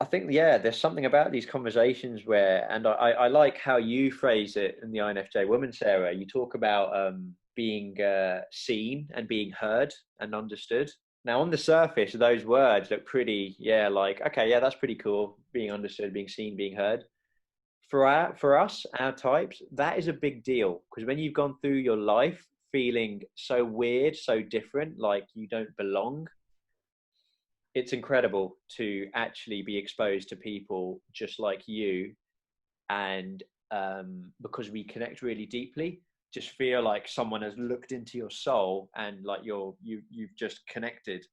I think, yeah, there's something about these conversations where, and I like how you phrase it in the INFJ woman, Sarah. You talk about being seen and being heard and understood. Now, on the surface, those words look pretty, yeah, like, okay, yeah, that's pretty cool. Being understood, being seen, being heard. For us, our types, that is a big deal, because when you've gone through your life feeling so weird, so different, like you don't belong, it's incredible to actually be exposed to people just like you, and because we connect really deeply, just feel like someone has looked into your soul and like you've just connected.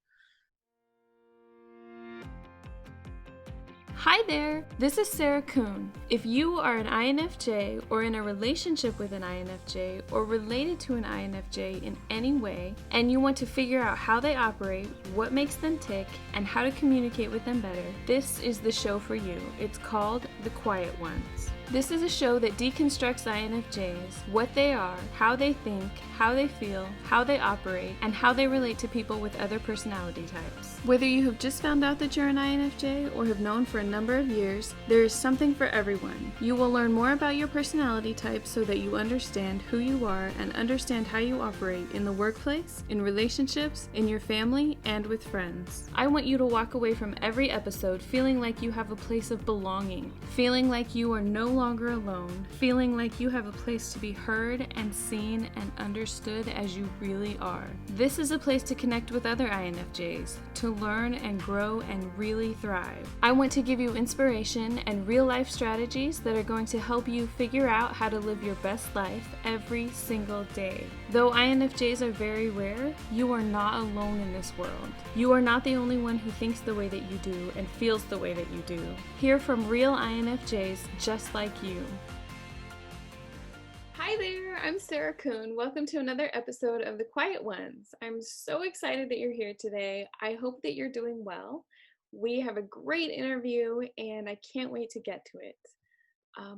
Hi there, this is Sarah Kuhn. If you are an INFJ or in a relationship with an INFJ or related to an INFJ in any way, and you want to figure out how they operate, what makes them tick, and how to communicate with them better, this is the show for you. It's called The Quiet Ones. This is a show that deconstructs INFJs, what they are, how they think, how they feel, how they operate, and how they relate to people with other personality types. Whether you have just found out that you're an INFJ or have known for a number of years, there is something for everyone. You will learn more about your personality type so that you understand who you are and understand how you operate in the workplace, in relationships, in your family, and with friends. I want you to walk away from every episode feeling like you have a place of belonging, feeling like you are no longer alone, feeling like you have a place to be heard and seen and understood as you really are. This is a place to connect with other INFJs, to learn and grow and really thrive. I want to give you inspiration and real life strategies that are going to help you figure out how to live your best life every single day. Though INFJs are very rare, you are not alone in this world. You are not the only one who thinks the way that you do and feels the way that you do. Hear from real INFJs just like you. Hi there, I'm Sarah Kuhn. Welcome to another episode of The Quiet Ones. I'm so excited that you're here today. I hope that you're doing well. We have a great interview and I can't wait to get to it.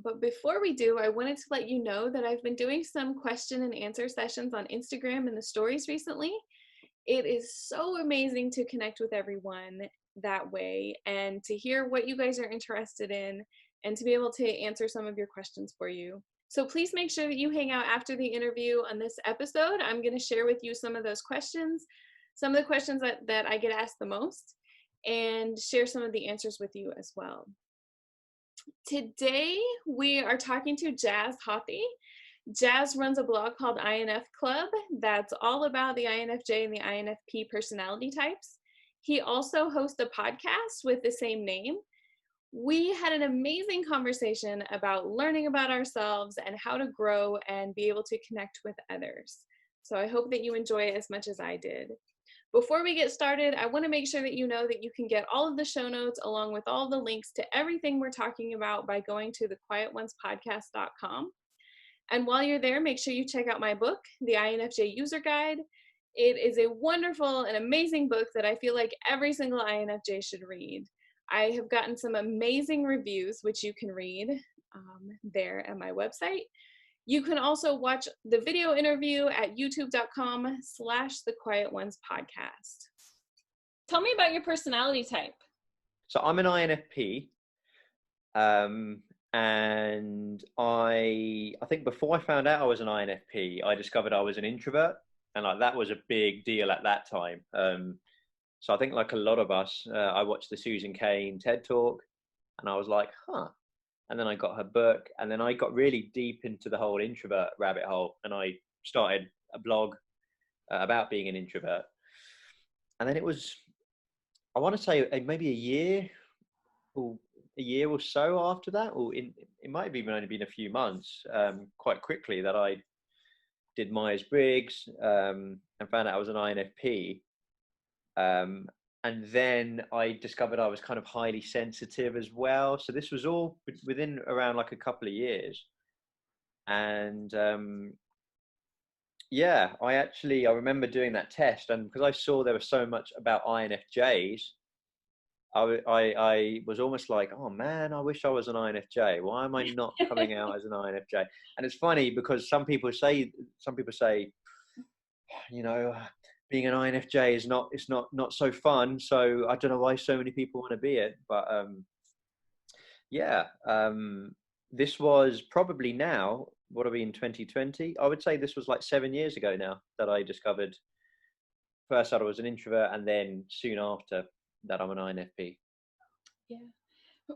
But before we do, I wanted to let you know that I've been doing some question and answer sessions on Instagram and the stories recently. It is so amazing to connect with everyone that way and to hear what you guys are interested in and to be able to answer some of your questions for you. So please make sure that you hang out after the interview on this episode. I'm going to share with you some of those questions, some of the questions that I get asked the most, and share some of the answers with you as well. Today, we are talking to Jas Hothi. Jas runs a blog called INF Club that's all about the INFJ and the INFP personality types. He also hosts a podcast with the same name. We had an amazing conversation about learning about ourselves and how to grow and be able to connect with others. So I hope that you enjoy it as much as I did. Before we get started, I want to make sure that you know that you can get all of the show notes along with all the links to everything we're talking about by going to thequietonespodcast.com. And while you're there, make sure you check out my book, The INFJ User Guide. It is a wonderful and amazing book that I feel like every single INFJ should read. I have gotten some amazing reviews, which you can read there at my website. You can also watch the video interview at youtube.com/thequietonespodcast. Tell me about your personality type. So I'm an INFP, and I think before I found out I was an INFP, I discovered I was an introvert, and like that was a big deal at that time. So I think like a lot of us, I watched the Susan Cain TED Talk, and I was like, huh. And then I got her book, and then I got really deep into the whole introvert rabbit hole, and I started a blog about being an introvert. And then it was, I want to say maybe a year or so after that, or it might have even only been a few months, quite quickly, that I did Myers-Briggs and found out I was an INFP. And then I discovered I was kind of highly sensitive as well. So this was all within around like a couple of years. And yeah, I remember doing that test, and because I saw there was so much about INFJs, I was almost like, oh man, I wish I was an INFJ. Why am I not coming out as an INFJ? And it's funny because some people say, you know, being an INFJ is not so fun. So I don't know why so many people want to be it, but Yeah. This was probably now, what are we in 2020? I would say this was like 7 years ago now that I discovered first that I was an introvert, and then soon after that I'm an INFP. Yeah.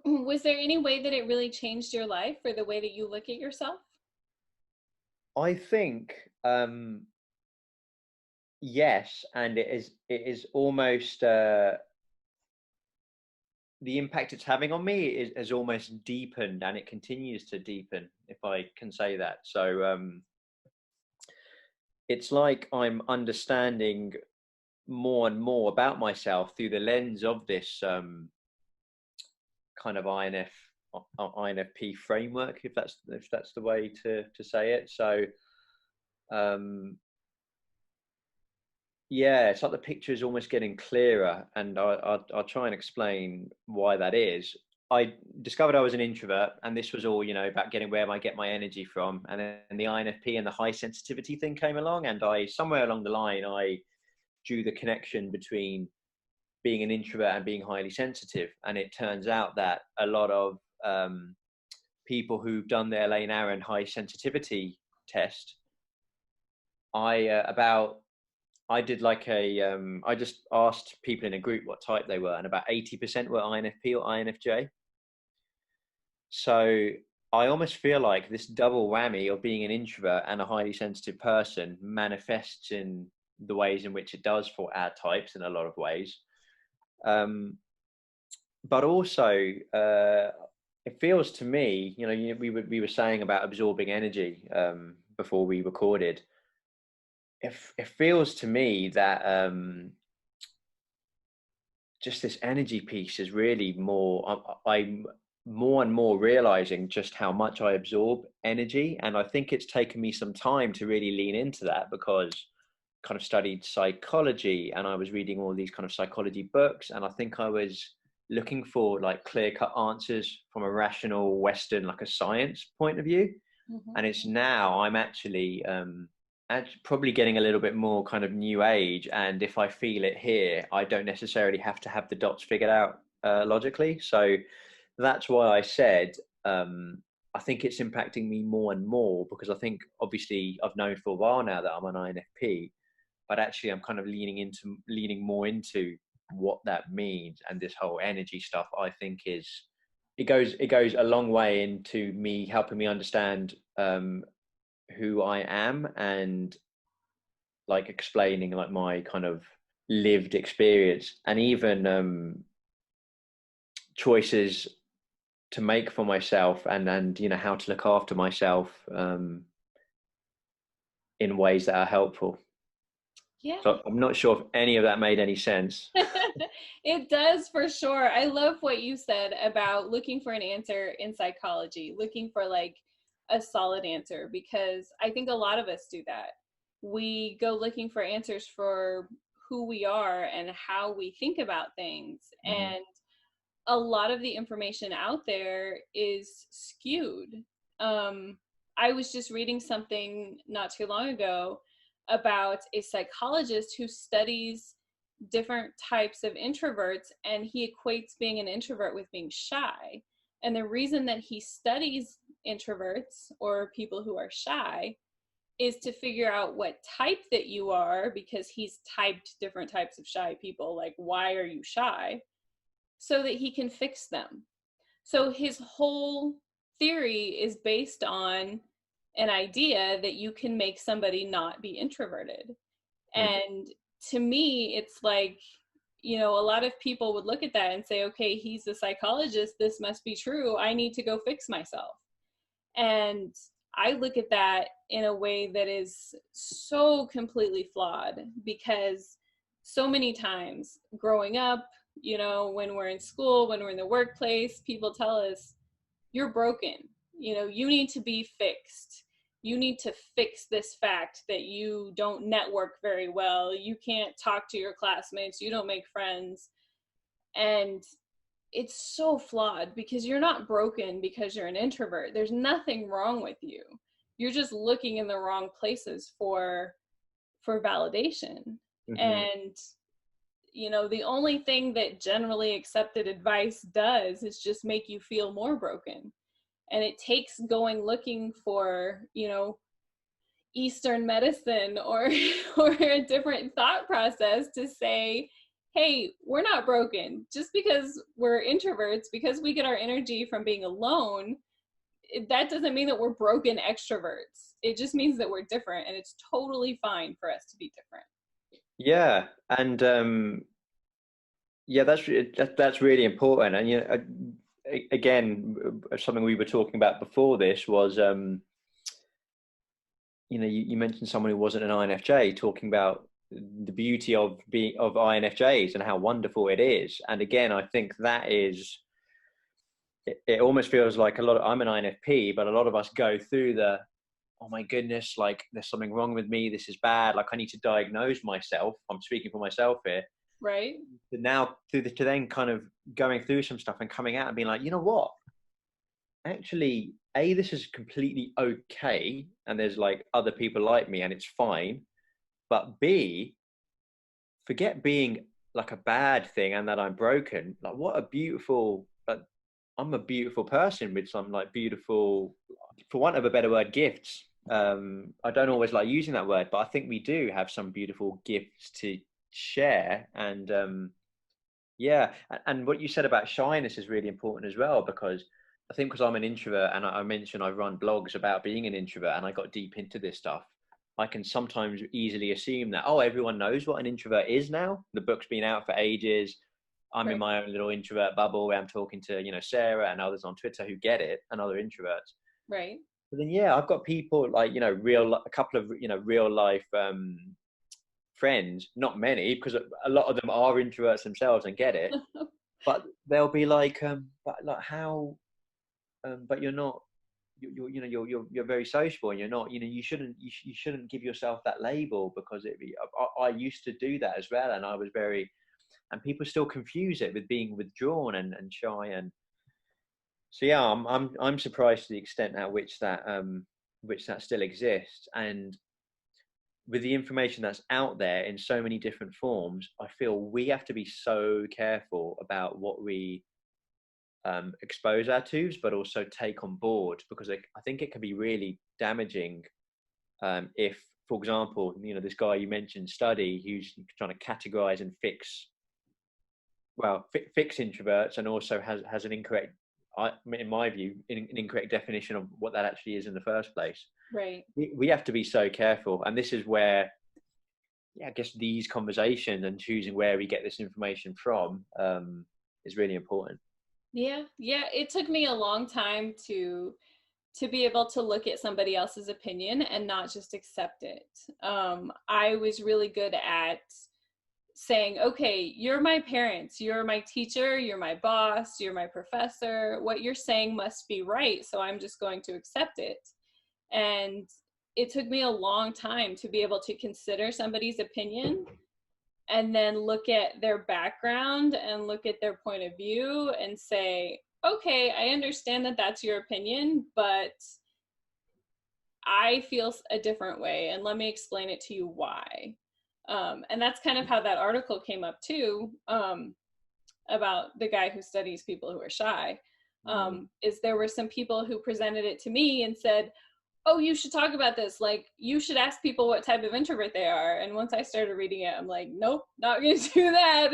Was there any way that it really changed your life or the way that you look at yourself? I think yes, and it is almost the impact it's having on me has almost deepened, and it continues to deepen, if I can say that. So it's like I'm understanding more and more about myself through the lens of this kind of INFP framework, if that's the way to say it. So yeah, it's like the picture is almost getting clearer, and I'll try and explain why that is. I discovered I was an introvert, and this was all, about getting where I get my energy from. And then the INFP and the high sensitivity thing came along, and somewhere along the line, I drew the connection between being an introvert and being highly sensitive. And it turns out that a lot of people who've done their Elaine Aron high sensitivity test, I did like I just asked people in a group what type they were, and about 80% were INFP or INFJ. So I almost feel like this double whammy of being an introvert and a highly sensitive person manifests in the ways in which it does for our types in a lot of ways. But also, it feels to me, we were saying about absorbing energy before we recorded. It feels to me that just this energy piece is really more. I'm more and more realizing just how much I absorb energy, and I think it's taken me some time to really lean into that, because I kind of studied psychology and I was reading all these kind of psychology books, and I think I was looking for like clear-cut answers from a rational Western, like a science point of view. Mm-hmm. And it's now I'm actually probably getting a little bit more kind of new age, and if I feel it here, I don't necessarily have to have the dots figured out logically. So that's why I said I think it's impacting me more and more, because I think obviously I've known for a while now that I'm an INFP, but actually I'm kind of leaning more into what that means. And this whole energy stuff, I think it goes a long way into me helping me understand who I am, and like explaining like my kind of lived experience, and even choices to make for myself, and how to look after myself in ways that are helpful. Yeah. So I'm not sure if any of that made any sense. It does, for sure. I love what you said about looking for an answer in psychology, looking for like a solid answer, because I think a lot of us do that. We go looking for answers for who we are and how we think about things. Mm-hmm. And a lot of the information out there is skewed. I was just reading something not too long ago about a psychologist who studies different types of introverts, and he equates being an introvert with being shy. And the reason that he studies introverts or people who are shy is to figure out what type that you are, because he's typed different types of shy people, like, why are you shy? So that he can fix them. So his whole theory is based on an idea that you can make somebody not be introverted. And to me, it's like, a lot of people would look at that and say, okay, he's a psychologist, this must be true, I need to go fix myself. And I look at that in a way that is so completely flawed, because so many times growing up, when we're in school, when we're in the workplace, people tell us, you're broken, you need to be fixed. You need to fix this fact that you don't network very well. You can't talk to your classmates. You don't make friends. And it's so flawed, because you're not broken because you're an introvert. There's nothing wrong with you. You're just looking in the wrong places for validation. Mm-hmm. And, you know, the only thing that generally accepted advice does is just make you feel more broken. And it takes going looking for, you know, Eastern medicine or or a different thought process to say, hey, we're not broken. Just because we're introverts, because we get our energy from being alone, that doesn't mean that we're broken extroverts. It just means that we're different, and it's totally fine for us to be different. Yeah, and yeah, that's really important. And you know, again, something we were talking about before this was, you know, you mentioned someone who wasn't an INFJ talking about the beauty of being of INFJs and how wonderful it is. And again, I think that is, it almost feels like a lot of, I'm an INFP, but a lot of us go through the, oh my goodness, like there's something wrong with me, this is bad, like I need to diagnose myself. I'm speaking for myself here. Right. But now to then kind of going through some stuff and coming out and being like, you know what? Actually, A, this is completely okay, and there's like other people like me and it's fine. But B, forget being like a bad thing and that I'm broken. Like, what a beautiful, like, I'm a beautiful person with some like beautiful, for want of a better word, gifts. I don't always like using that word, but I think we do have some beautiful gifts to share. And yeah, and what you said about shyness is really important as well, because I think because I'm an introvert, and I mentioned I run blogs about being an introvert, and I got deep into this stuff, I can sometimes easily assume that, oh, everyone knows what an introvert is now. The book's been out for ages. I'm in my own little introvert bubble where I'm talking to, you know, Sarah and others on Twitter who get it, and other introverts. Right. But then, yeah, I've got people like, you know, a couple of, you know, real life friends, not many, because a lot of them are introverts themselves and get it. But they'll be like, but like how, but you're not, you know, you're very sociable, and you're not, you know, you shouldn't give yourself that label, because I used to do that as well, and I was very, and people still confuse it with being withdrawn and shy. And so yeah, I'm surprised to the extent at which that still exists. And with the information that's out there in so many different forms, I feel we have to be so careful about what we expose our tubes, but also take on board, because I think it can be really damaging if, for example, you know, this guy you mentioned, Study, who's trying to categorize and fix introverts, and also has an incorrect, in my view, an incorrect definition of what that actually is in the first place. Right. We have to be so careful, and this is where, yeah, I guess these conversations and choosing where we get this information from is really important. Yeah. It took me a long time to be able to look at somebody else's opinion and not just accept it. I was really good at saying, okay, you're my parents, you're my teacher, you're my boss, you're my professor. What you're saying must be right, so I'm just going to accept it. And it took me a long time to be able to consider somebody's opinion and then look at their background and look at their point of view and say, okay, I understand that that's your opinion, but I feel a different way, and let me explain it to you why. And that's kind of how that article came up too, about the guy who studies people who are shy. Is there were some people who presented it to me and said, oh, you should talk about this. Like, you should ask people what type of introvert they are. And once I started reading it, I'm like, nope, not going to do that.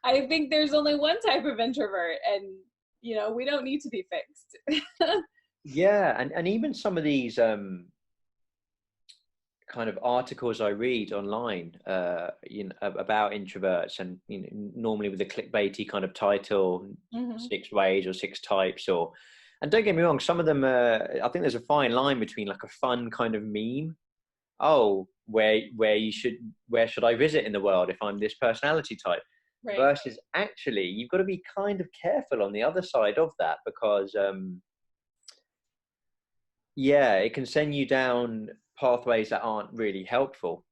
I think there's only one type of introvert, and, you know, we don't need to be fixed. Yeah. And even some of these kind of articles I read online, you know, about introverts, and, you know, normally with a clickbaity kind of title, 6 ways or 6 types, or, and don't get me wrong, some of them, I think there's a fine line between like a fun kind of meme. Oh, where should I visit in the world if I'm this personality type? Right. Versus actually, you've got to be kind of careful on the other side of that, because, yeah, it can send you down pathways that aren't really helpful.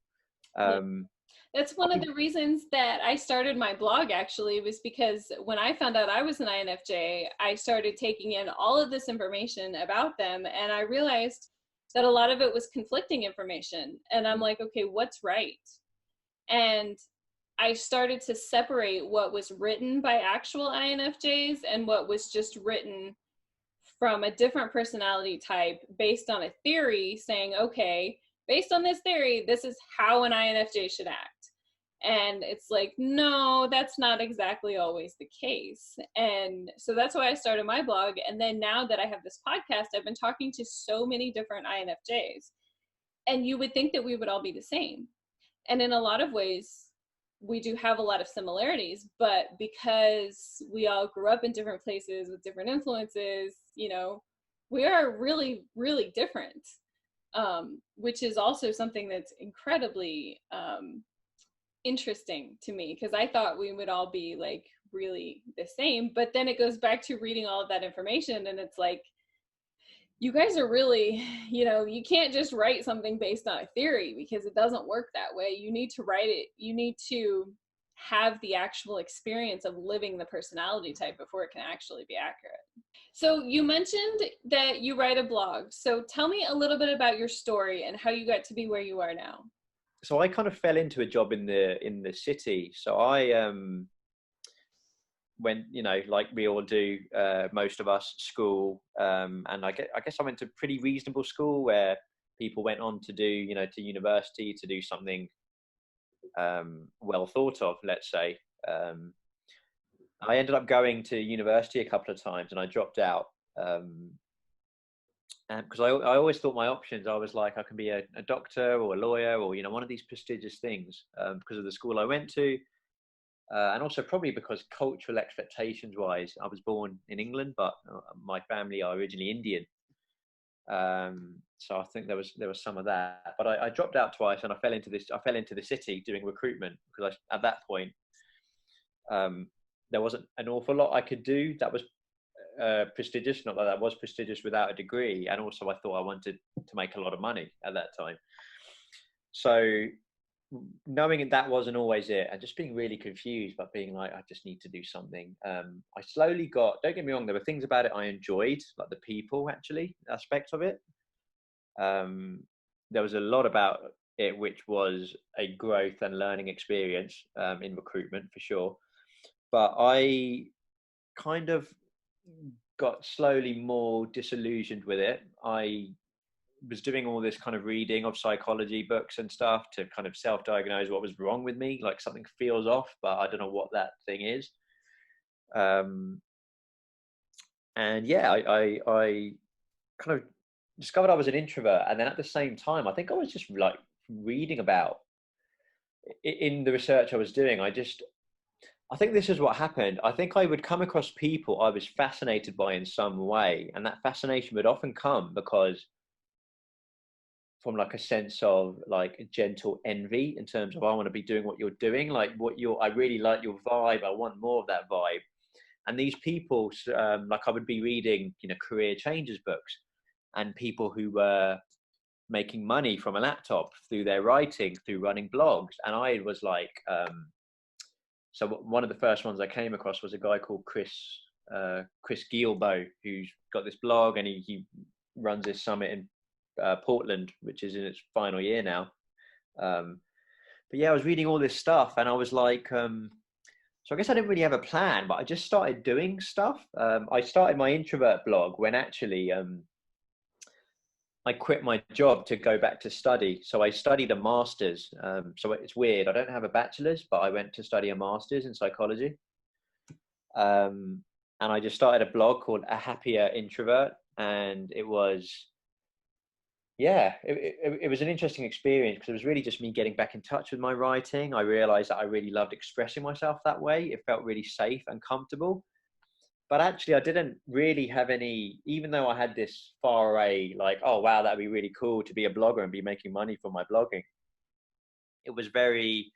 That's one of the reasons that I started my blog, actually, was because when I found out I was an INFJ, I started taking in all of this information about them, and I realized that a lot of it was conflicting information. And I'm like, okay, what's right? And I started to separate what was written by actual INFJs and what was just written from a different personality type based on a theory, saying, okay, based on this theory, this is how an INFJ should act. And it's like, no, that's not exactly always the case. And so that's why I started my blog. And then now that I have this podcast, I've been talking to so many different INFJs. And you would think that we would all be the same. And in a lot of ways, we do have a lot of similarities, but because we all grew up in different places with different influences, you know, we are really, really different, which is also something that's incredibly interesting to me, because I thought we would all be like really the same. But then it goes back to reading all of that information, and it's like, you guys are really, you know, you can't just write something based on a theory, because it doesn't work that way. You need to write it. You need to have the actual experience of living the personality type before it can actually be accurate. So you mentioned that you write a blog. So tell me a little bit about your story and how you got to be where you are now. So I kind of fell into a job in the city. So I went, you know, like we all do, most of us, school, and I guess I went to a pretty reasonable school where people went on to do, you know, to university to do something well thought of, let's say. I ended up going to university a couple of times, and I dropped out because I always thought my options, I was like, I can be a doctor or a lawyer or, you know, one of these prestigious things, because of the school I went to. And also probably because cultural expectations wise, I was born in England, but my family are originally Indian. So I think there was some of that, but I dropped out twice, and I fell into the city doing recruitment, because at that point, there wasn't an awful lot I could do that was prestigious, not that I was prestigious without a degree. And also I thought I wanted to make a lot of money at that time. So knowing that wasn't always it, and just being really confused, but being like, I just need to do something. I slowly got, don't get me wrong, there were things about it I enjoyed, like the people actually aspect of it. There was a lot about it which was a growth and learning experience in recruitment for sure. But I kind of got slowly more disillusioned with it. I was doing all this kind of reading of psychology books and stuff to kind of self-diagnose what was wrong with me, like something feels off, but I don't know what that thing is. And yeah, I kind of discovered I was an introvert. And then at the same time, I think I was just like reading about, in the research I was doing, I think this is what happened. I think I would come across people I was fascinated by in some way. And that fascination would often come because from like a sense of like a gentle envy, in terms of, I want to be doing what you're doing, like I really like your vibe. I want more of that vibe. And these people, like I would be reading, you know, career changes books, and people who were making money from a laptop through their writing, through running blogs. And I was like, so one of the first ones I came across was a guy called Chris Guillebeau, who's got this blog, and he runs this summit in Portland, which is in its final year now. But yeah, I was reading all this stuff, and I was like, so I guess I didn't really have a plan, but I just started doing stuff. I started my introvert blog when actually I quit my job to go back to study. So I studied a master's. So it's weird, I don't have a bachelor's, but I went to study a master's in psychology. And I just started a blog called A Happier Introvert, and it was, yeah, it was an interesting experience, because it was really just me getting back in touch with my writing. I realized that I really loved expressing myself that way. It felt really safe and comfortable. But actually, I didn't really have any, even though I had this far away, like, oh, wow, that'd be really cool to be a blogger and be making money from my blogging. It was very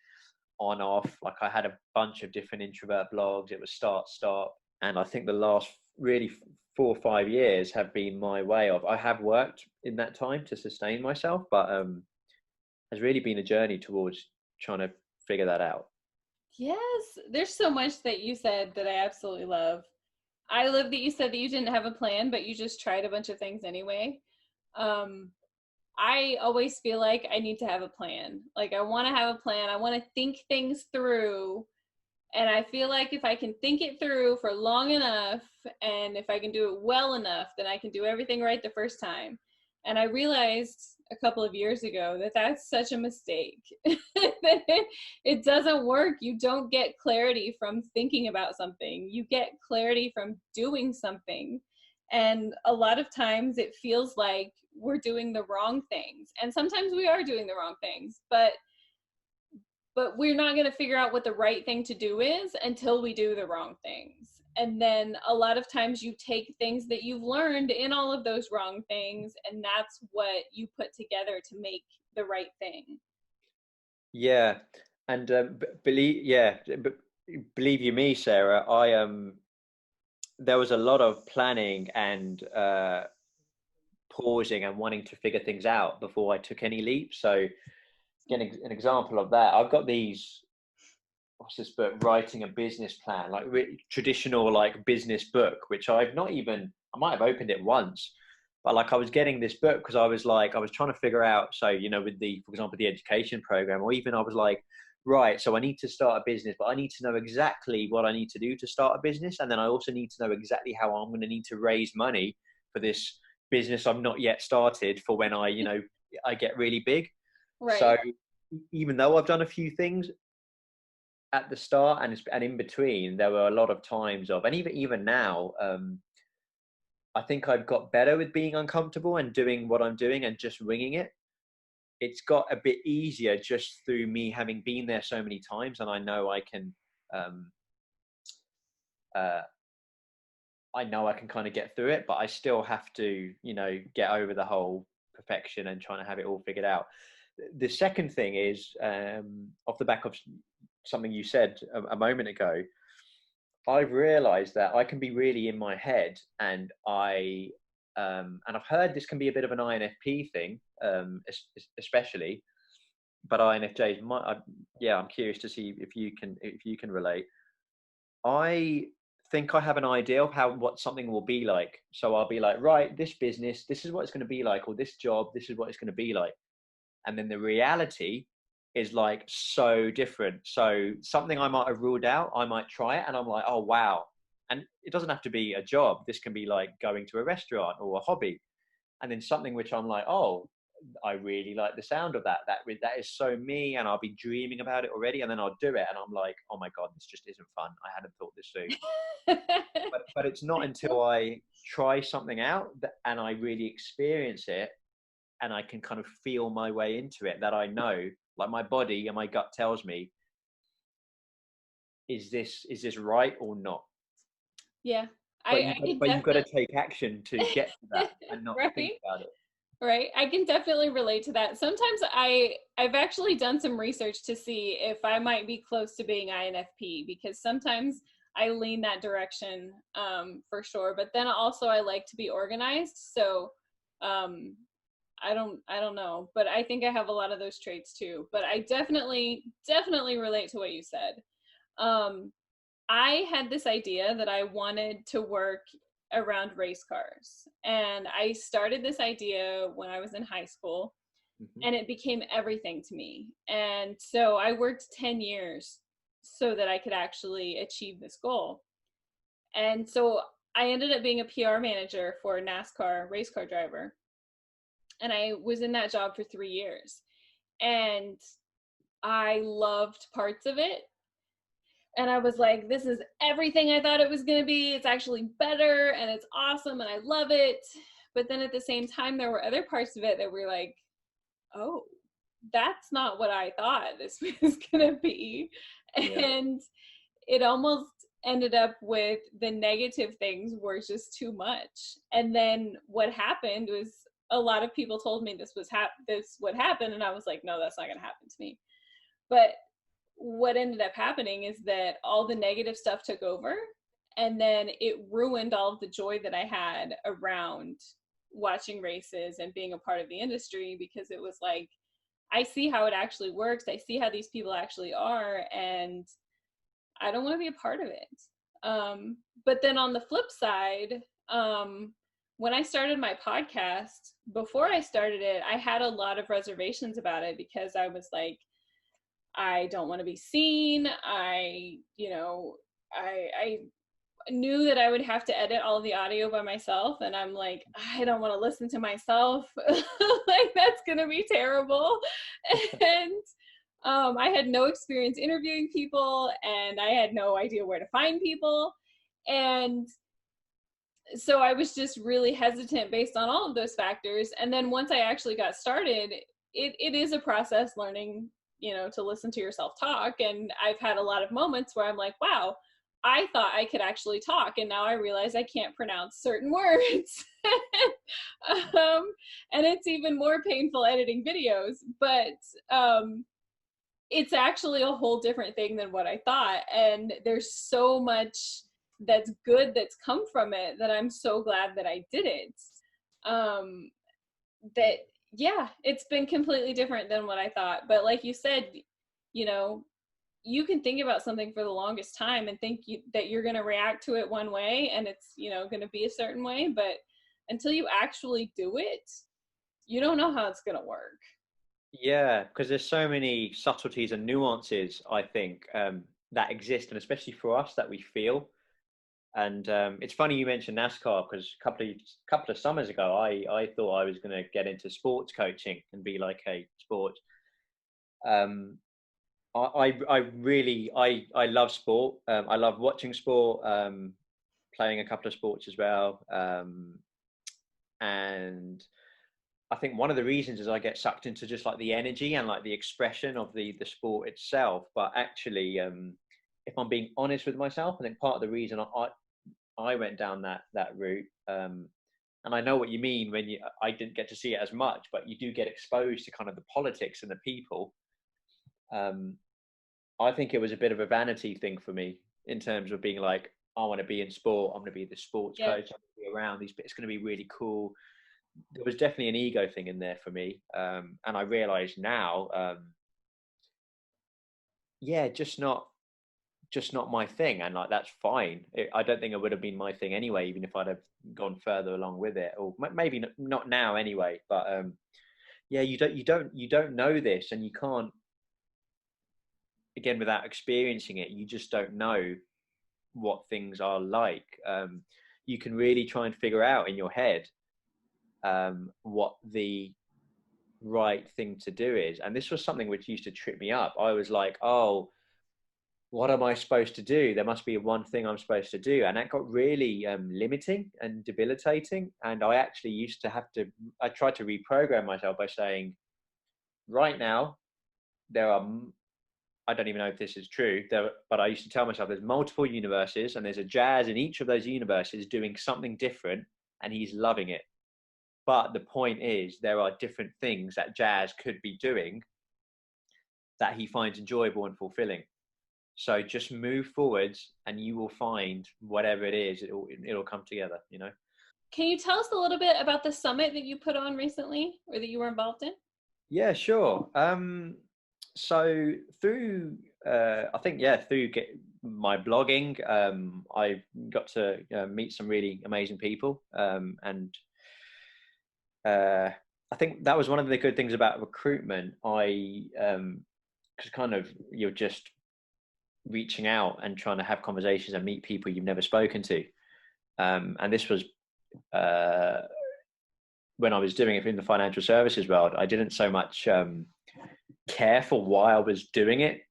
on off. Like I had a bunch of different introvert blogs. It was start, stop. And I think the last really 4 or 5 years have been my way of, I have worked in that time to sustain myself, but has really been a journey towards trying to figure that out. Yes, there's so much that you said that I absolutely love. I love that you said that you didn't have a plan, but you just tried a bunch of things anyway. I always feel like I need to have a plan. Like I want to have a plan. I want to think things through. And I feel like if I can think it through for long enough, and if I can do it well enough, then I can do everything right the first time. And I realized a couple of years ago that that's such a mistake. That it doesn't work. You don't get clarity from thinking about something. You get clarity from doing something. And a lot of times it feels like we're doing the wrong things. And sometimes we are doing the wrong things, but we're not going to figure out what the right thing to do is until we do the wrong things. And then a lot of times you take things that you've learned in all of those wrong things, and that's what you put together to make the right thing. Yeah, and believe you me, Sarah, I there was a lot of planning and pausing and wanting to figure things out before I took any leaps. So, getting an example of that, I've got these, what's this book, Writing a Business Plan, like traditional like business book, which I've not even, I might have opened it once, but like I was getting this book because I was trying to figure out, so, you know, with the, for example, the education program, or even I was like, right, so I need to start a business, but I need to know exactly what I need to do to start a business. And then I also need to know exactly how I'm going to need to raise money for this business I've not yet started for when I, you know, I get really big. Right. So even though I've done a few things at the start and in between, there were a lot of times of, and even now, I think I've got better with being uncomfortable and doing what I'm doing and just winging it. It's got a bit easier just through me having been there so many times, and I know I can, kind of get through it, but I still have to, you know, get over the whole perfection and trying to have it all figured out. The second thing is, off the back of something you said a moment ago, I've realized that I can be really in my head, and and I've heard this can be a bit of an INFP thing, especially, but INFJs might, I'm curious to see if you can relate. I think I have an idea of what something will be like. So I'll be like, right, this business, this is what it's going to be like, or this job, this is what it's going to be like. And then the reality is like so different. So something I might have ruled out, I might try it and I'm like, oh wow. And it doesn't have to be a job. This can be like going to a restaurant or a hobby. And then something which I'm like, oh, I really like the sound of that. That is so me, and I'll be dreaming about it already. And then I'll do it, and I'm like, oh my god, this just isn't fun. I hadn't thought this through. but it's not until I try something out and I really experience it, and I can kind of feel my way into it, that I know, like my body and my gut tells me, is this right or not? Yeah, But I can you've got to definitely. take action to get to that and not Right. think about it. Right. I can definitely relate to that. Sometimes I've actually done some research to see if I might be close to being INFP, because sometimes I lean that direction, for sure. But then also I like to be organized. So um, I don't know, but I think I have a lot of those traits too. But I definitely relate to what you said. Um, I had this idea that I wanted to work around race cars. And I started this idea when I was in high school, Mm-hmm. and it became everything to me. And so I worked 10 years so that I could actually achieve this goal. And so I ended up being a PR manager for a NASCAR race car driver. And I was in that job for 3 years. And I loved parts of it, and I was like, this is everything I thought it was going to be. It's actually better, and it's awesome, and I love it. But then at the same time, there were other parts of it that were like, oh, that's not what I thought this was going to be. Yeah. And it almost ended up with the negative things were just too much. And then what happened was, a lot of people told me this would happen, and I was like, no, that's not going to happen to me. But what ended up happening is that all the negative stuff took over, and then it ruined all of the joy that I had around watching races and being a part of the industry, because it was like, I see how it actually works. I see how these people actually are, and I don't want to be a part of it. But then on the flip side, when I started my podcast, before I started it, I had a lot of reservations about it because I was like, I don't want to be seen. I knew that I would have to edit all of the audio by myself, and I'm like, I don't want to listen to myself. Like, that's gonna be terrible. And I had no experience interviewing people, and I had no idea where to find people. And so I was just really hesitant based on all of those factors. And then once I actually got started, it is a process learning, to listen to yourself talk. And I've had a lot of moments where I'm like, wow, I thought I could actually talk, and now I realize I can't pronounce certain words. And it's even more painful editing videos, but it's actually a whole different thing than what I thought. And there's so much that's good that's come from it that I'm so glad that I did it. That, yeah, it's been completely different than what I thought. But like you said, you can think about something for the longest time and think that you're going to react to it one way, and it's, going to be a certain way. But until you actually do it, you don't know how it's going to work. Yeah, because there's so many subtleties and nuances, I think, that exist, and especially for us, that we feel. And it's funny you mentioned NASCAR, because a couple of summers ago, I thought I was going to get into sports coaching and be like a sport. I really love sport. I love watching sport, playing a couple of sports as well. And I think one of the reasons is I get sucked into just like the energy and like the expression of the sport itself. But actually, if I'm being honest with myself, I think part of the reason I went down that route, and I know what you mean when I didn't get to see it as much, but you do get exposed to kind of the politics and the people. I think it was a bit of a vanity thing for me, in terms of being like, I want to be in sport. I'm going to be the sports coach. I'm going to be around these. It's going to be really cool. There was definitely an ego thing in there for me. And I realize now, just not my thing. And like, that's fine. I don't think it would have been my thing anyway, even if I'd have gone further along with it, or maybe not now anyway. But you don't know this, and you can't, again, without experiencing it, you just don't know what things are like. You can really try and figure out in your head what the right thing to do is. And this was something which used to trip me up. I was like, oh, what am I supposed to do? There must be one thing I'm supposed to do. And that got really limiting and debilitating. And I actually used to I tried to reprogram myself by saying, right now, I don't even know if this is true, but I used to tell myself there's multiple universes, and there's a Jas in each of those universes doing something different, and he's loving it. But the point is, there are different things that Jas could be doing that he finds enjoyable and fulfilling. So just move forwards, and you will find whatever it is, it'll come together, Can you tell us a little bit about the summit that you put on recently, or that you were involved in? Yeah, sure. So through through my blogging, I got to meet some really amazing people, and I think that was one of the good things about recruitment. Because kind of, you're just reaching out and trying to have conversations and meet people you've never spoken to, and this was when I was doing it in the financial services world. I didn't so much care for why I was doing it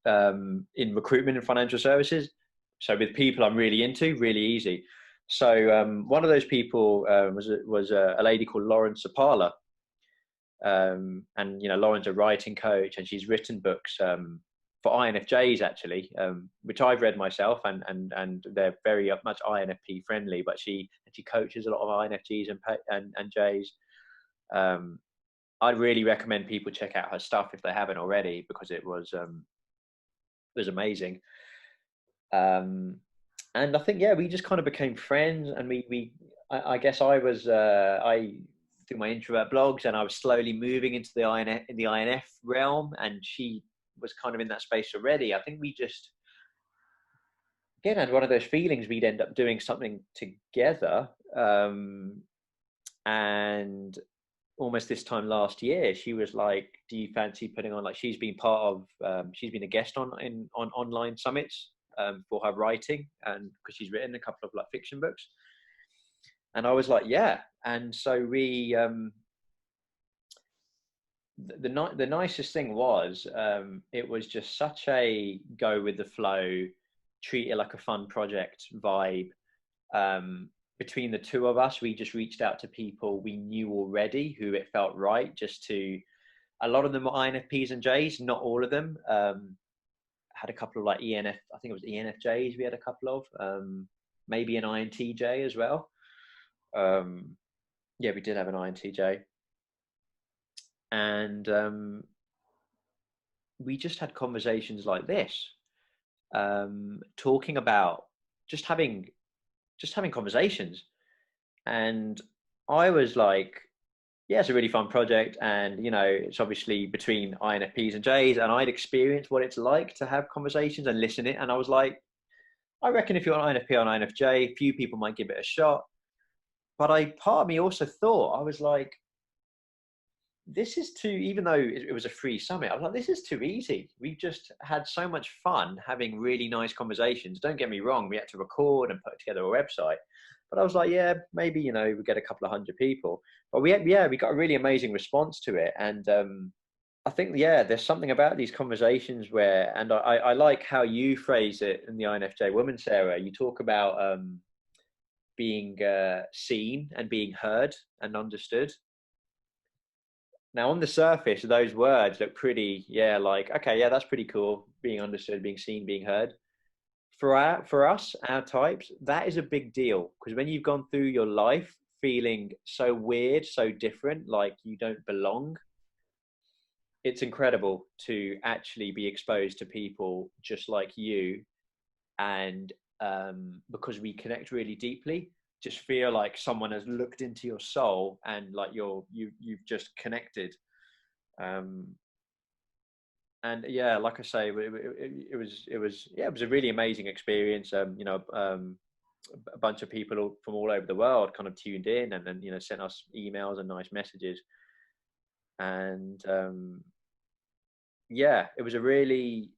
in recruitment and financial services. So with people I'm really into, really easy. So one of those people was a lady called Lauren Sapala, and Lauren's a writing coach, and she's written books for INFJs actually, which I've read myself, and they're very much INFP friendly. But she coaches a lot of INFJs and Js. I'd really recommend people check out her stuff if they haven't already, because it was amazing. And I think, we just kind of became friends, and I guess I was through my introvert blogs, and I was slowly moving into the INF realm, and she was kind of in that space already. I think we just, again, had one of those feelings we'd end up doing something together. And almost this time last year, she was like, do you fancy putting on, like, she's been a guest on online summits for her writing, and because she's written a couple of like fiction books. And I was like, yeah. And so we the nicest thing was, it was just such a go with the flow, treat it like a fun project vibe. Between the two of us, we just reached out to people we knew already who it felt right, just to, a lot of them were INFPs and Js, not all of them. Had a couple of like ENF, I think it was ENFJs we had a couple of, maybe an INTJ as well. Yeah, we did have an INTJ. And we just had conversations like this, talking about just having conversations. And I was like, yeah, it's a really fun project, and it's obviously between INFPs and Js, and I'd experienced what it's like to have conversations and listen it, and I was like, I reckon if you're an INFP or an INFJ, few people might give it a shot. But part of me also thought, I was like, this is too, even though it was a free summit, I was like, this is too easy. We've just had so much fun having really nice conversations. Don't get me wrong, we had to record and put together a website. But I was like, yeah, maybe, we get a couple of hundred people. But we got a really amazing response to it. And I think, yeah, there's something about these conversations where, and I like how you phrase it in the INFJ woman, Sarah. You talk about being seen and being heard and understood. Now, on the surface, those words look pretty, like, okay, yeah, that's pretty cool. Being understood, being seen, being heard. For us, our types, that is a big deal, because when you've gone through your life feeling so weird, so different, like you don't belong, it's incredible to actually be exposed to people just like you. And because we connect really deeply, just feel like someone has looked into your soul, and like you've just connected. And yeah, like I say, it was a really amazing experience. A bunch of people from all over the world kind of tuned in, and then sent us emails and nice messages. And yeah, it was a really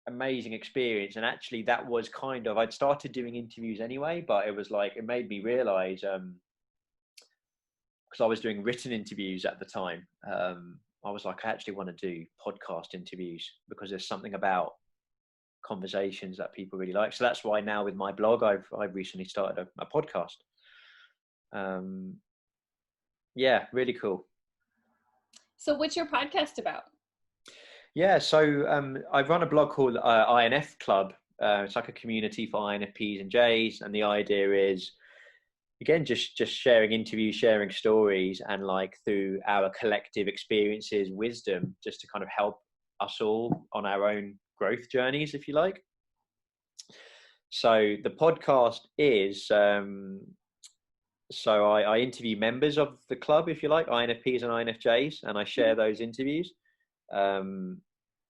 amazing experience. And actually, that was kind of, I'd started doing interviews anyway, but it was like, it made me realize, because I was doing written interviews at the time, I was like, I actually want to do podcast interviews, because there's something about conversations that people really like. So that's why now with my blog, I've recently started a podcast. Yeah, really cool. So what's your podcast about? Yeah, so I run a blog called INF Club. It's like a community for INFPs and Js, and the idea is, again, just sharing interviews, sharing stories, and like through our collective experiences, wisdom, just to kind of help us all on our own growth journeys, if you like. So the podcast is, so I interview members of the club, if you like, INFPs and INFJs, and I share those interviews.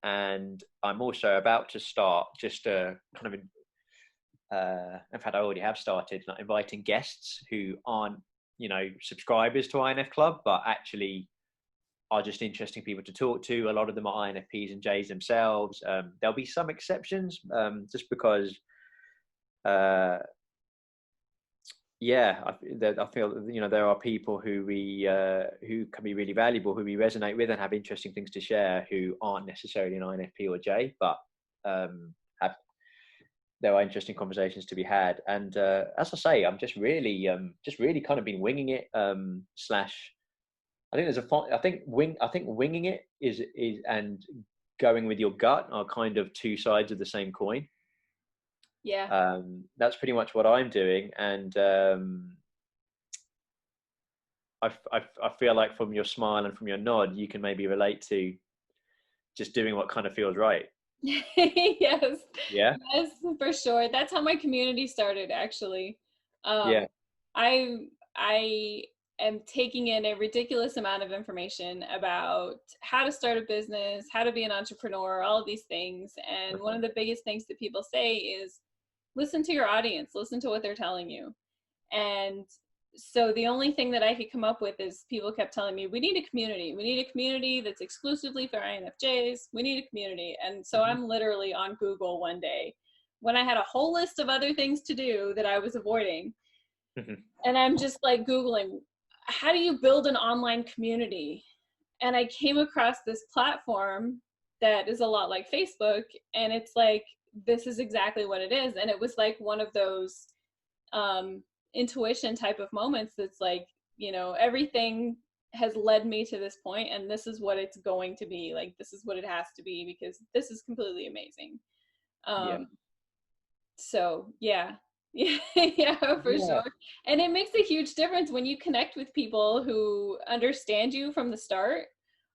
And I'm also about to start just a kind of, in fact, I already have started like inviting guests who aren't, subscribers to INF Club, but actually are just interesting people to talk to. A lot of them are INFPs and Js themselves. There'll be some exceptions, just because, I feel there are people who who can be really valuable, who we resonate with and have interesting things to share, who aren't necessarily an INFP or J, but there are interesting conversations to be had. And as I say, I'm just really kind of been winging it. Slash, I think I think winging it is and going with your gut are kind of two sides of the same coin. Yeah. That's pretty much what I'm doing. And I feel like from your smile and from your nod, you can maybe relate to just doing what kind of feels right. Yes. Yeah. Yes, for sure. That's how my community started, actually. Yeah. I am taking in a ridiculous amount of information about how to start a business, how to be an entrepreneur, all of these things. And one of the biggest things that people say is, listen to your audience, listen to what they're telling you. And so the only thing that I could come up with is people kept telling me, we need a community. We need a community that's exclusively for INFJs. We need a community. And so I'm literally on Google one day when I had a whole list of other things to do that I was avoiding. And I'm just like Googling, how do you build an online community? And I came across this platform that is a lot like Facebook. And it's like, this is exactly what it is. And it was like one of those intuition type of moments that's like, you know, everything has led me to this point, and this is what it's going to be. Like, this is what it has to be, because this is completely amazing. So yeah. Yeah, for sure. And it makes a huge difference when you connect with people who understand you from the start.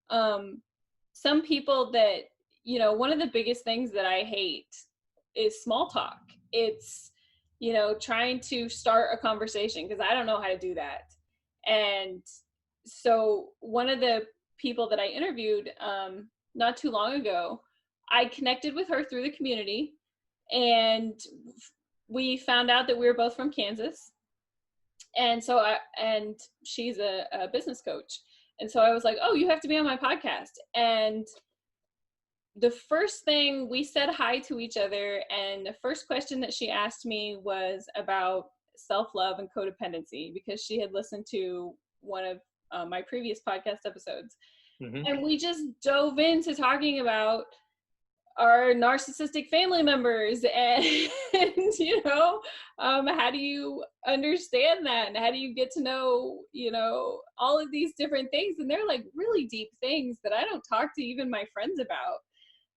Some people that, you know, one of the biggest things that I hate is small talk. It's, you know, trying to start a conversation, because I don't know how to do that. And so one of the people that I interviewed not too long ago, I connected with her through the community, and we found out that we were both from Kansas. And so and she's a business coach. And so I was like, oh, you have to be on my podcast. And the first thing, we said hi to each other, and the first question that she asked me was about self-love and codependency, because she had listened to one of my previous podcast episodes. And we just dove into talking about our narcissistic family members, and you know, how do you understand that, and how do you get to know, you know, all of these different things. And they're like really deep things that I don't talk to even my friends about.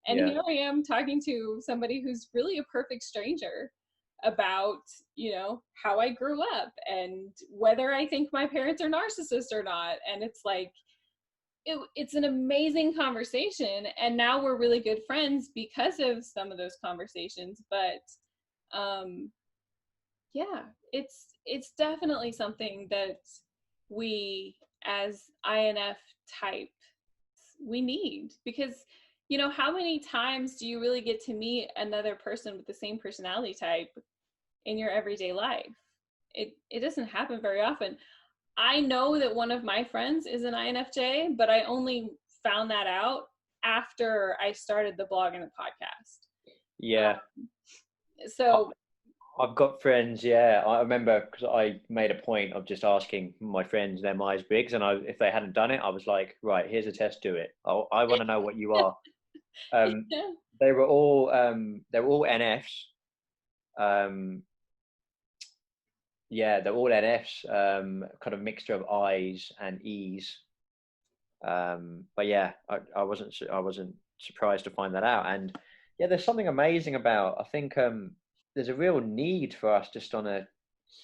And here I am talking to somebody who's really a perfect stranger about, you know, how I grew up and whether I think my parents are narcissists or not. And it's like, it's an amazing conversation. And now we're really good friends because of some of those conversations. But yeah, it's definitely something that we as INF type, we need, because, you know, how many times do you really get to meet another person with the same personality type in your everyday life? It doesn't happen very often. I know that one of my friends is an INFJ, but I only found that out after I started the blog and the podcast. So I've got friends. I remember, because I made a point of just asking my friends their Myers-Briggs, and if they hadn't done it, I was like, right, here's a test, do it. I want to know what you are. They were all NFs. They're all NFs, kind of mixture of I's and E's. But yeah, I wasn't surprised to find that out. And yeah, there's something amazing about, I think there's a real need for us just on a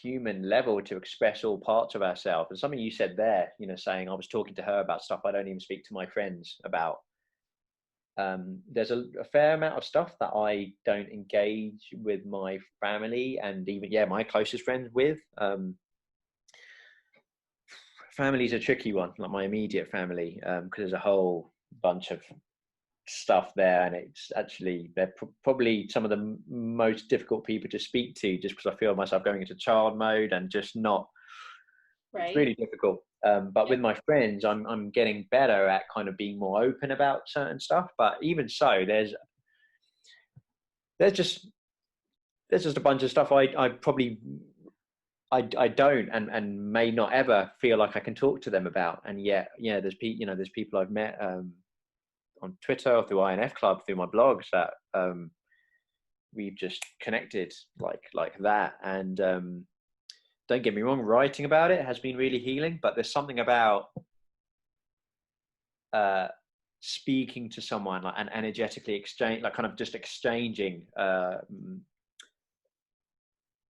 human level to express all parts of ourselves. And something you said there, you know, saying I was talking to her about stuff I don't even speak to my friends about. There's a fair amount of stuff that I don't engage with my family and even my closest friends with. Family's a tricky one, like my immediate family, because there's a whole bunch of stuff there, and it's actually they're probably some of the most difficult people to speak to, just because I feel myself going into child mode and just not. It's really difficult. But with my friends, I'm getting better at kind of being more open about certain stuff. But even so, there's just a bunch of stuff I probably don't and may not ever feel like I can talk to them about. And yet, there's people I've met on Twitter or through INF Club, through my blogs, that we've just connected like that. And don't get me wrong, writing about it has been really healing, but there's something about speaking to someone and energetically exchanging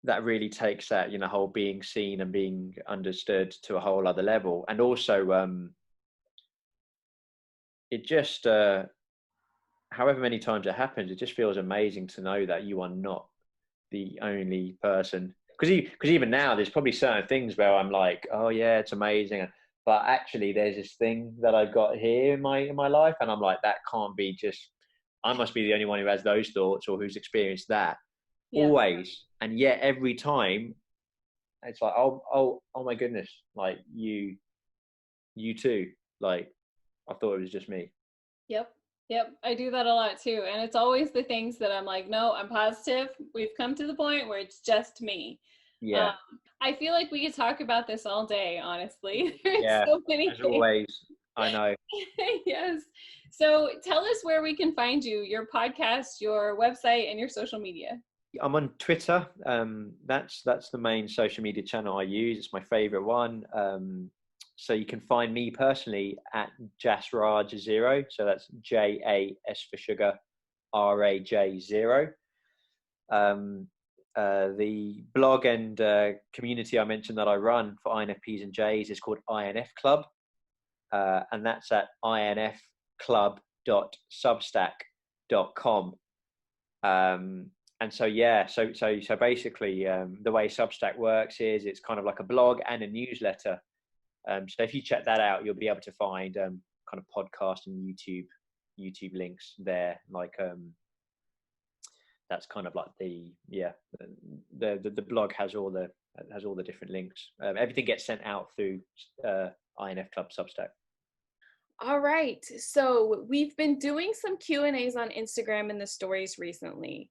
that really takes that, whole being seen and being understood to a whole other level. And also it just however many times it happens, it just feels amazing to know that you are not the only person. Because even now, there's probably certain things where I'm like, oh yeah, it's amazing, but actually there's this thing that I've got here in my life, and I'm like, that can't be just, I must be the only one who has those thoughts or who's experienced that always. And yet every time it's like, oh my goodness, like you too. Like, I thought it was just me. Yep, I do that a lot too. And it's always the things that I'm like, no, I'm positive. We've come to the point where it's just me. Yeah. I feel like we could talk about this all day, honestly. There's Yeah. so many As things. always, I know. Yes. So tell us where we can find you, your podcast, your website, and your social media. I'm on Twitter. That's the main social media channel I use. It's my favorite one. So you can find me personally at JasRaj0. So that's JAS for sugar, RAJ0. The blog and community I mentioned that I run for INFPs and Js is called INF Club, and that's at infclub.substack.com. And so so basically, the way Substack works is it's kind of like a blog and a newsletter. So if you check that out, you'll be able to find kind of podcast and YouTube links there. Like that's kind of like the blog has all the different links. Everything gets sent out through INF Club Substack. All right. So we've been doing some Q&As on Instagram in the stories recently.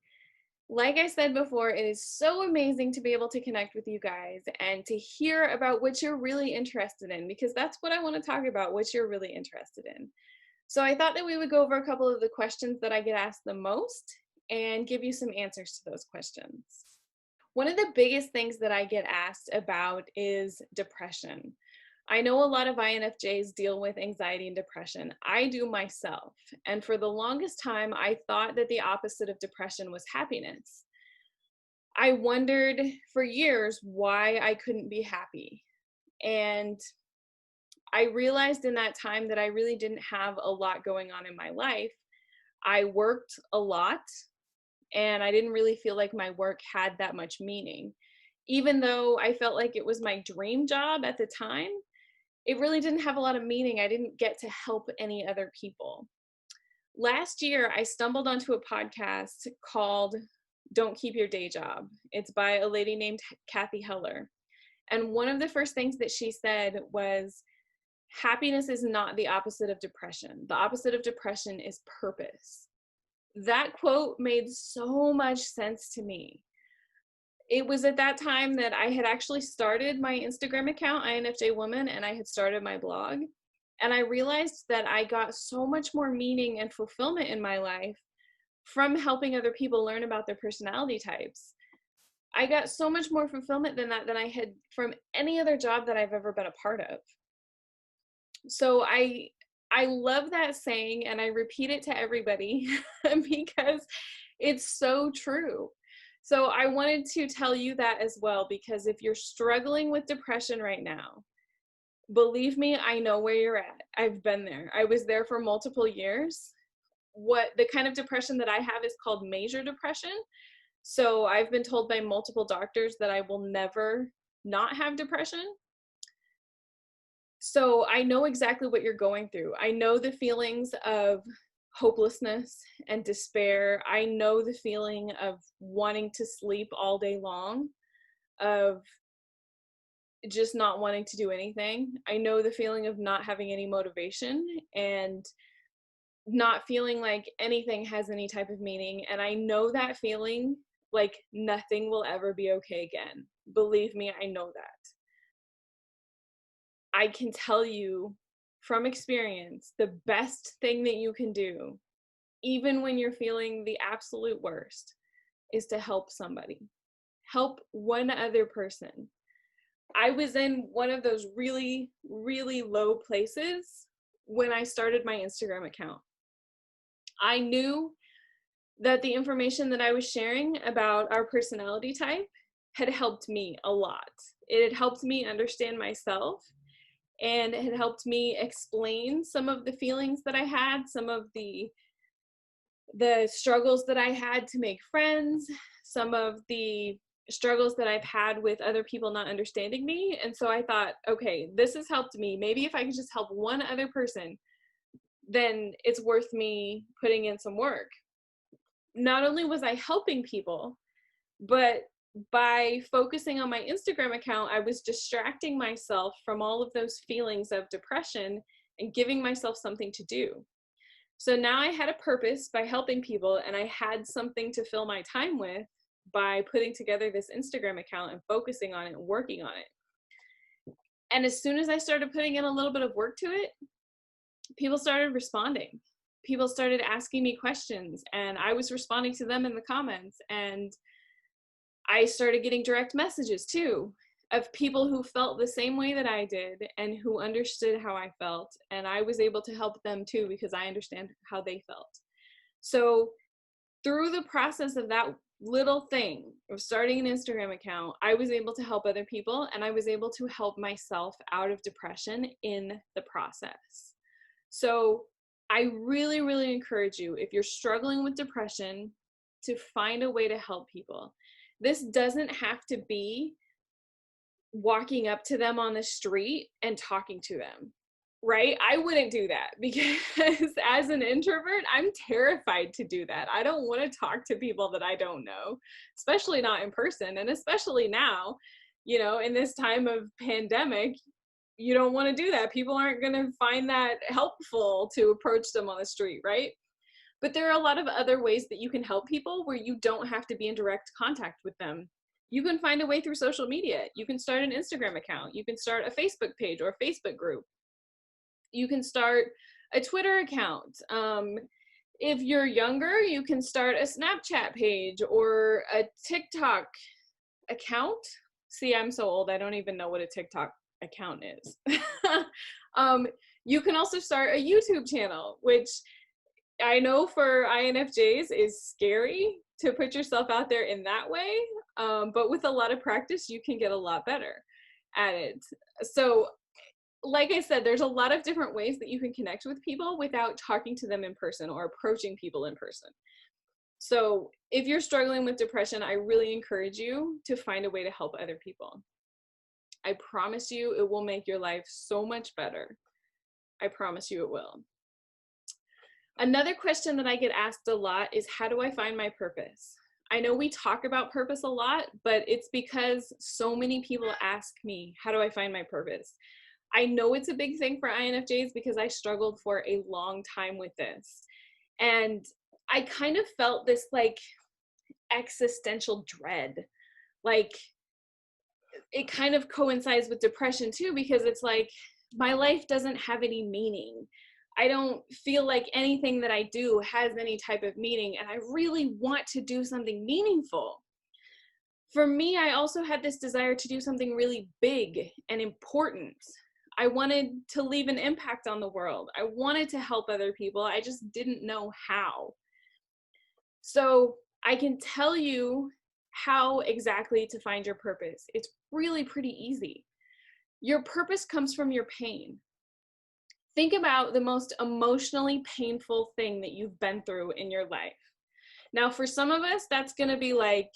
Like I said before, it is so amazing to be able to connect with you guys and to hear about what you're really interested in, because that's what I want to talk about, what you're really interested in. So I thought that we would go over a couple of the questions that I get asked the most and give you some answers to those questions. One of the biggest things that I get asked about is depression. I know a lot of INFJs deal with anxiety and depression. I do myself. And for the longest time, I thought that the opposite of depression was happiness. I wondered for years why I couldn't be happy. And I realized in that time that I really didn't have a lot going on in my life. I worked a lot, and I didn't really feel like my work had that much meaning. Even though I felt like it was my dream job at the time, it really didn't have a lot of meaning. I didn't get to help any other people. Last year, I stumbled onto a podcast called Don't Keep Your Day Job. It's by a lady named Kathy Heller. And one of the first things that she said was, happiness is not the opposite of depression. The opposite of depression is purpose. That quote made so much sense to me. It was at that time that I had actually started my Instagram account, INFJ Woman, and I had started my blog. And I realized that I got so much more meaning and fulfillment in my life from helping other people learn about their personality types. I got so much more fulfillment than I had from any other job that I've ever been a part of. So I love that saying, and I repeat it to everybody because it's so true. So I wanted to tell you that as well, because if you're struggling with depression right now, believe me, I know where you're at. I've been there. I was there for multiple years. What the kind of depression that I have is called major depression. So I've been told by multiple doctors that I will never not have depression. So I know exactly what you're going through. I know the feelings of hopelessness and despair. I know the feeling of wanting to sleep all day long, of just not wanting to do anything. I know the feeling of not having any motivation and not feeling like anything has any type of meaning. And I know that feeling like nothing will ever be okay again. Believe me, I know that. I can tell you from experience, the best thing that you can do, even when you're feeling the absolute worst, is to help somebody. Help one other person. I was in one of those really, really low places when I started my Instagram account. I knew that the information that I was sharing about our personality type had helped me a lot. It had helped me understand myself, and it had helped me explain some of the feelings that I had, some of the struggles that I had to make friends, some of the struggles that I've had with other people not understanding me. And so I thought, okay, this has helped me. Maybe if I could just help one other person, then it's worth me putting in some work. Not only was I helping people, but by focusing on my Instagram account, I was distracting myself from all of those feelings of depression and giving myself something to do. So now I had a purpose by helping people, and I had something to fill my time with by putting together this Instagram account and focusing on it and working on it. And as soon as I started putting in a little bit of work to it, people started responding. People started asking me questions, and I was responding to them in the comments. And I started getting direct messages too of people who felt the same way that I did and who understood how I felt. And I was able to help them too because I understand how they felt. So through the process of that little thing of starting an Instagram account, I was able to help other people, and I was able to help myself out of depression in the process. So I really, really encourage you, if you're struggling with depression, to find a way to help people. This doesn't have to be walking up to them on the street and talking to them, right? I wouldn't do that because as an introvert, I'm terrified to do that. I don't want to talk to people that I don't know, especially not in person. And especially now, you know, in this time of pandemic, you don't want to do that. People aren't going to find that helpful to approach them on the street, right? But there are a lot of other ways that you can help people where you don't have to be in direct contact with them. You can find a way through social media. You can start an Instagram account. You can start a Facebook page or a Facebook group. You can start a Twitter account. If you're younger, you can start a Snapchat page or a TikTok account. See, I'm so old, I don't even know what a TikTok account is. You can also start a YouTube channel, which I know for INFJs is scary to put yourself out there in that way, but with a lot of practice, you can get a lot better at it. So, like I said, there's a lot of different ways that you can connect with people without talking to them in person or approaching people in person. So, if you're struggling with depression, I really encourage you to find a way to help other people. I promise you it will make your life so much better. I promise you it will. Another question that I get asked a lot is, how do I find my purpose? I know we talk about purpose a lot, but it's because so many people ask me, how do I find my purpose? I know it's a big thing for INFJs because I struggled for a long time with this. And I kind of felt this like existential dread. Like it kind of coincides with depression too, because it's like my life doesn't have any meaning. I don't feel like anything that I do has any type of meaning, and I really want to do something meaningful. For me, I also had this desire to do something really big and important. I wanted to leave an impact on the world. I wanted to help other people. I just didn't know how. So I can tell you how exactly to find your purpose. It's really pretty easy. Your purpose comes from your pain. Think about the most emotionally painful thing that you've been through in your life. Now, for some of us, that's going to be like,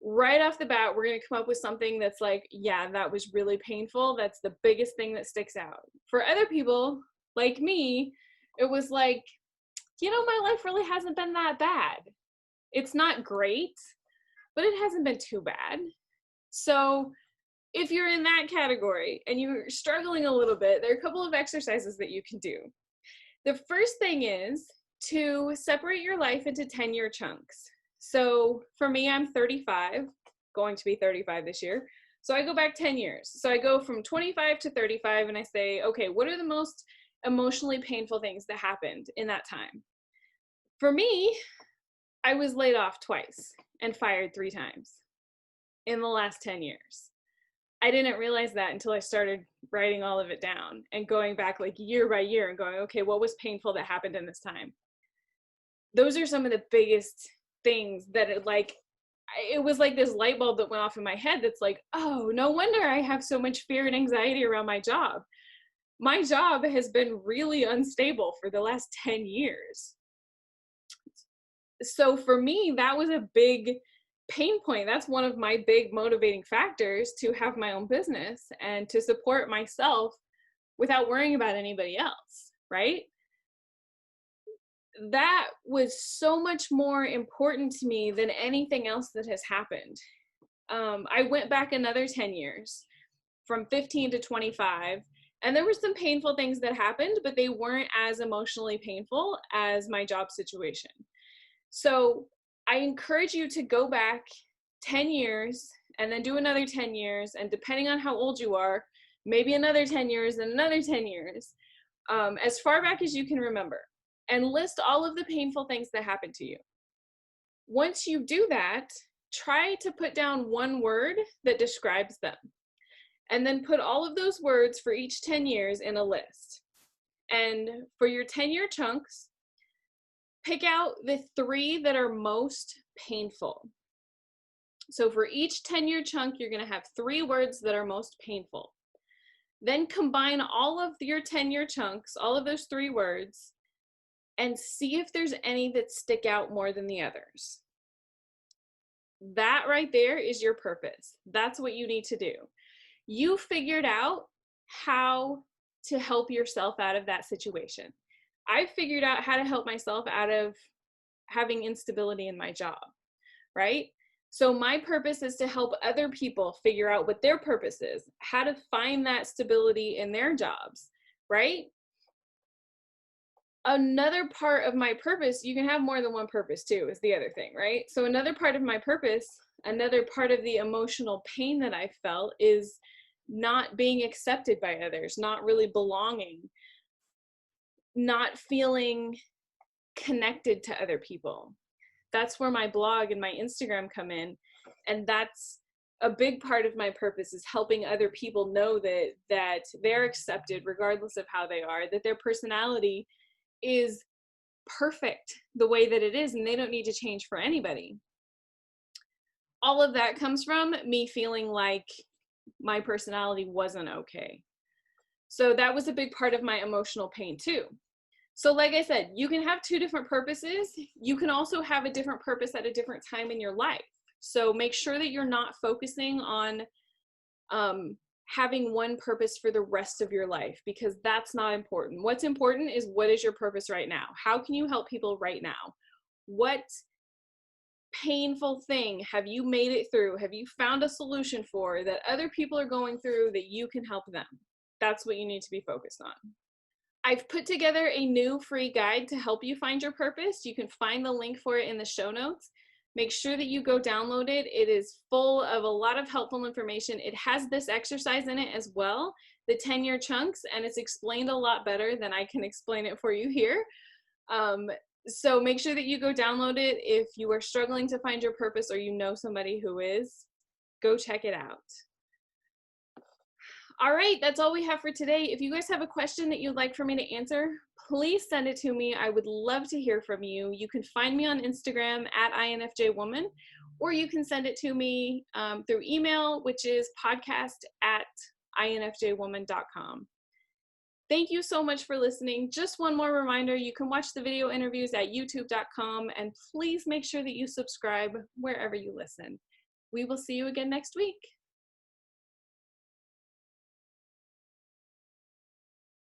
right off the bat, we're going to come up with something that's like, yeah, that was really painful. That's the biggest thing that sticks out. For other people, like me, it was like, you know, my life really hasn't been that bad. It's not great, but it hasn't been too bad. So if you're in that category and you're struggling a little bit, there are a couple of exercises that you can do. The first thing is to separate your life into 10-year chunks. So for me, I'm 35, going to be 35 this year. So I go back 10 years. So I go from 25 to 35 and I say, okay, what are the most emotionally painful things that happened in that time? For me, I was laid off twice and fired 3 times in the last 10 years. I didn't realize that until I started writing all of it down and going back like year by year and going, okay, what was painful that happened in this time? Those are some of the biggest things that it was like this light bulb that went off in my head that's like, oh, no wonder I have so much fear and anxiety around my job. My job has been really unstable for the last 10 years. So for me, that was a big pain point. That's one of my big motivating factors to have my own business and to support myself without worrying about anybody else, right? That was so much more important to me than anything else that has happened. I went back another 10 years from 15 to 25. And there were some painful things that happened, but they weren't as emotionally painful as my job situation. So I encourage you to go back 10 years and then do another 10 years. And depending on how old you are, maybe another 10 years and another 10 years, as far back as you can remember, and list all of the painful things that happened to you. Once you do that, try to put down one word that describes them. And then put all of those words for each 10 years in a list. And for your 10-year chunks, pick out the 3 that are most painful. So for each 10-year chunk, you're going to have 3 words that are most painful. Then combine all of your 10-year chunks, all of those 3 words, and see if there's any that stick out more than the others. That right there is your purpose. That's what you need to do. You figured out how to help yourself out of that situation. I figured out how to help myself out of having instability in my job, right? So my purpose is to help other people figure out what their purpose is, how to find that stability in their jobs, right? Another part of my purpose, you can have more than one purpose too, is the other thing, right? So another part of my purpose, another part of the emotional pain that I felt is not being accepted by others, not really belonging, not feeling connected to other people. That's where my blog and my Instagram come in. And that's a big part of my purpose, is helping other people know that they're accepted regardless of how they are, that their personality is perfect the way that it is, and they don't need to change for anybody. All of that comes from me feeling like my personality wasn't okay. So that was a big part of my emotional pain too. So like I said, you can have 2 different purposes. You can also have a different purpose at a different time in your life. So make sure that you're not focusing on having one purpose for the rest of your life, because that's not important. What's important is, what is your purpose right now? How can you help people right now? What painful thing have you made it through? Have you found a solution for that other people are going through that you can help them? That's what you need to be focused on. I've put together a new free guide to help you find your purpose. You can find the link for it in the show notes. Make sure that you go download it. It is full of a lot of helpful information. It has this exercise in it as well, the 10-year chunks, and it's explained a lot better than I can explain it for you here. So make sure that you go download it. If you are struggling to find your purpose, or you know somebody who is, go check it out. All right, that's all we have for today. If you guys have a question that you'd like for me to answer, please send it to me. I would love to hear from you. You can find me on Instagram at INFJWoman, or you can send it to me through email, which is podcast@infjwoman.com. Thank you so much for listening. Just one more reminder, you can watch the video interviews at youtube.com, and please make sure that you subscribe wherever you listen. We will see you again next week.